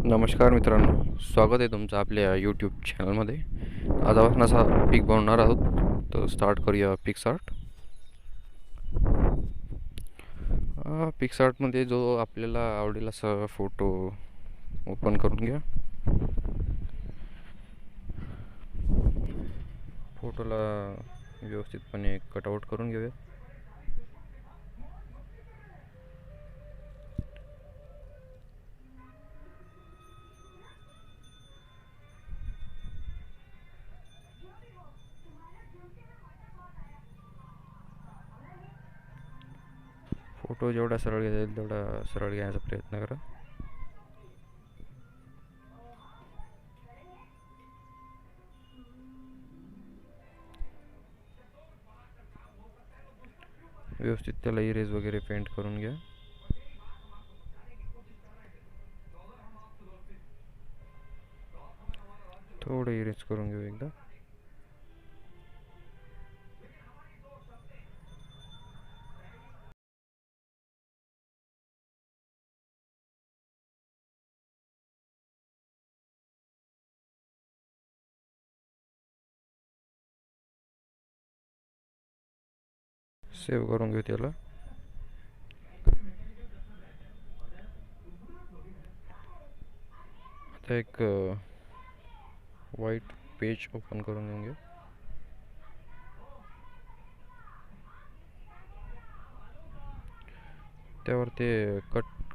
नमस्कार मित्रांनो, स्वागत आहे तुमचं आपल्या यूट्यूब चॅनलमध्ये. आज आपण असा पिक बनवणार आहोत, तर स्टार्ट करूया पिक्सआर्ट. पिक्सआर्टमध्ये जो आपल्याला आवडेल असा फोटो ओपन करून घ्या. फोटोला व्यवस्थितपणे कटआउट करून घेऊया. फोटो जेवढा सरळ घेता येईल तेवढा सरळ घ्यायचा प्रयत्न करा. व्यवस्थित त्याला इरेज वगैरे पेंट करून घ्या. थोडं इरेज करून घेऊ एकदा. सेव्ह करून घेऊ त्याला. आता एक व्हाईट पेज ओपन करून घेऊन घ्या. त्यावर ते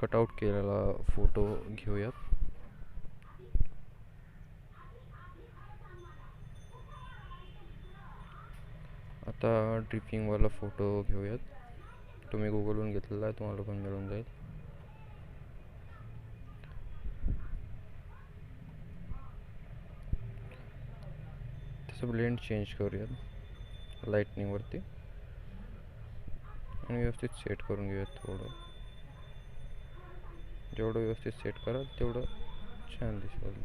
कटआउट केलेला फोटो घेऊयात. आता ड्रिपिंगवाला फोटो घेऊयात. तुम्ही गुगलवरून घेतलेला आहे, तुम्हाला पण मिळून जाईल. त्याचं ब्लेंड चेंज करूयात लाईटनिंगवरती आणि व्यवस्थित सेट करून घेऊयात. जेवढं व्यवस्थित सेट कराल तेवढं छान दिसेल.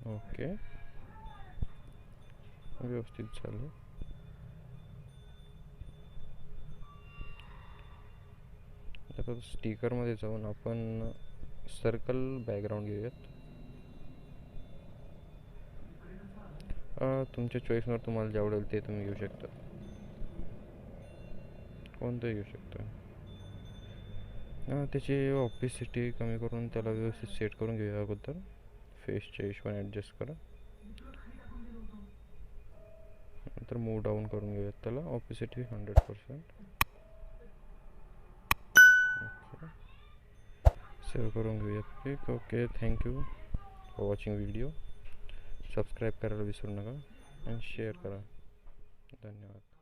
ओके, व्यवस्थित झालं. आता स्टिकरमध्ये जाऊन आपण सर्कल बॅकग्राऊंड घेऊयात. तुमच्या चॉईसनुसार तुम्हाला जे आवडेल ते तुम्ही घेऊ शकता, कोणतंही घेऊ शकता. त्याची ऑपिसिटी कमी करून त्याला व्यवस्थित सेट करून घेऊया. अगोदर फेसच्या हिशोबाने ॲडजस्ट करा, नंतर मूव डाऊन करून घेऊयात त्याला ऑपिसिटी 100%. सेव्ह करून घेऊयात पिक. Okay, thank you for watching video. Subscribe करायला विसरू नका आणि शेअर करा. धन्यवाद.